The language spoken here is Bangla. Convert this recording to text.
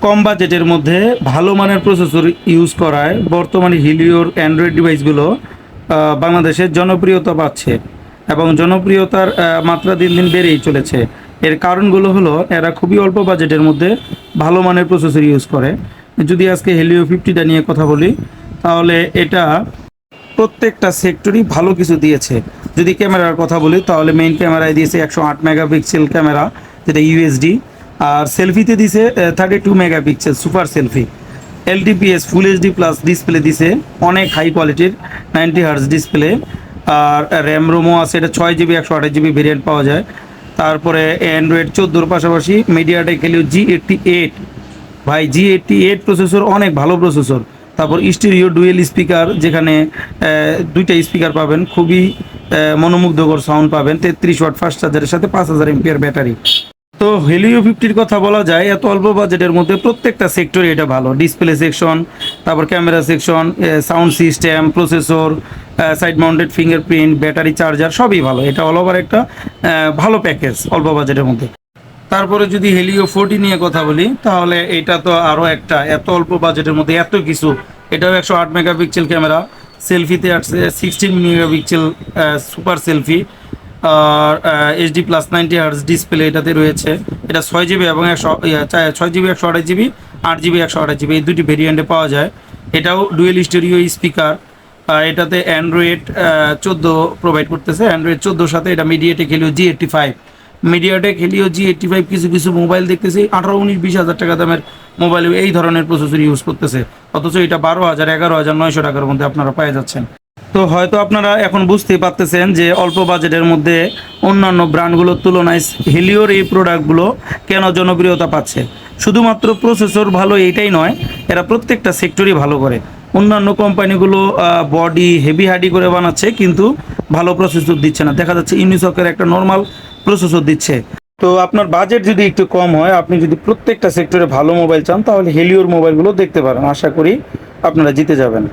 কম বাজেটের মধ্যে ভালো মানের প্রসেসর ইউজ করায় বর্তমানে হিলিওর অ্যান্ড্রয়েড ডিভাইসগুলো বাংলাদেশের জনপ্রিয়তা পাচ্ছে এবং জনপ্রিয়তার মাত্রা দিন দিন বেড়েই চলেছে। এর কারণগুলো হলো এরা খুবই অল্প বাজেটের মধ্যে ভালো মানের প্রসেসর ইউজ করে। যদি আজকে হেলিও 50টা নিয়ে কথা বলি, তাহলে এটা প্রত্যেকটা সেক্টরই ভালো কিছু দিয়েছে। যদি ক্যামেরার কথা বলি, তাহলে মেইন ক্যামেরায় দিয়েছে 108 মেগাপিক্সেল ক্যামেরা, যেটা ইউএসডি। আর সেলফিতে দিছে 32 megapixel super selfie. LTPS full HD plus display দিছে, অনেক হাই কোয়ালিটির 90 হার্জ ডিসপ্লে। আর র্যাম রোমও আছে, এটা 6 জিবি 128 জিবি ভেরিয়েন্ট পাওয়া যায়। তারপরে অ্যান্ড্রয়েড 14-র পাশাপাশি মিডিয়াটেক হেলিও G88, ভাই G88 প্রসেসর অনেক ভালো প্রসেসর। তারপর স্টিরিও ডুয়েল স্পিকার, যেখানে দুইটা স্পিকার পাবেন, খুবই মনোমুগ্ধকর সাউন্ড পাবেন। 33 ওয়াট ফাস্ট চার্জারের সাথে 5000 এমপিআর ব্যাটারি। তো হেলিও 50-র কথা বলা যায়, এত অল্প বাজেটের মধ্যে প্রত্যেকটা সেক্টরে এটা ভালো। ডিসপ্লে সেকশন, তারপর camera section, sound system, processor, side mounted fingerprint, battery, charger সবই ভালো। এটা অল ওভার একটা ভালো প্যাকেজ অল্প বাজেটের মধ্যে। তারপরে যদি হেলিও 40 নিয়ে কথা বলি, তাহলে এটা তো আরও একটা, এত অল্প বাজেটের মধ্যে এত কিছু। এটাও 108 মেগাপিক্সেল ক্যামেরা, সেলফিতে আসছে 16 মেগাপিক্সেল সুপার সেলফি। আর এইচডি প্লাস 90 হার্জ ডিসপ্লে এটাতে রয়েছে। এটা 6 জিবি এবং 6 জিবি 128 জিবি, 8 জিবি 128 জিবি, এই দুটি ভেরিয়েন্টে পাওয়া যায়। এটাও ডুয়েল স্টেরিও স্পিকার। এটাতে অ্যান্ড্রয়েড 14 প্রোভাইড করতেছে। অ্যান্ড্রয়েড 14-র সাথে এটা MediaTek Helio G85। MediaTek Helio G85 কিছু কিছু মোবাইল দেখতেছি 18, 19, 20 হাজার টাকা দামের মোবাইল এই ধরনের প্রসেসর ইউজ করতেছে, অথচ এটা 12,000, 11,900 টাকার মধ্যে আপনারা পেয়ে যাচ্ছেন। তো হয়তো আপনারা এখন বুঝতেই পারতেছেন যে অল্প বাজেটের মধ্যে অন্যান্য ব্র্যান্ডগুলোর তুলনায় হেলিওর এই প্রোডাক্টগুলো কেন জনপ্রিয়তা পাচ্ছে। শুধুমাত্র প্রসেসর ভালো এইটাই নয়, এরা প্রত্যেকটা সেক্টরই ভালো করে। অন্যান্য কোম্পানিগুলো বডি হেভি হার্ডি করে বানাচ্ছে, কিন্তু ভালো প্রসেসর দিচ্ছে না। দেখা যাচ্ছে ইউনিসকের একটা নর্মাল প্রসেসর দিচ্ছে। তো আপনার বাজেট যদি একটু কম হয়, আপনি যদি প্রত্যেকটা সেক্টরে ভালো মোবাইল চান, তাহলে হেলিওর মোবাইলগুলো দেখতে পারেন। আশা করি আপনারা জিতে যাবেন।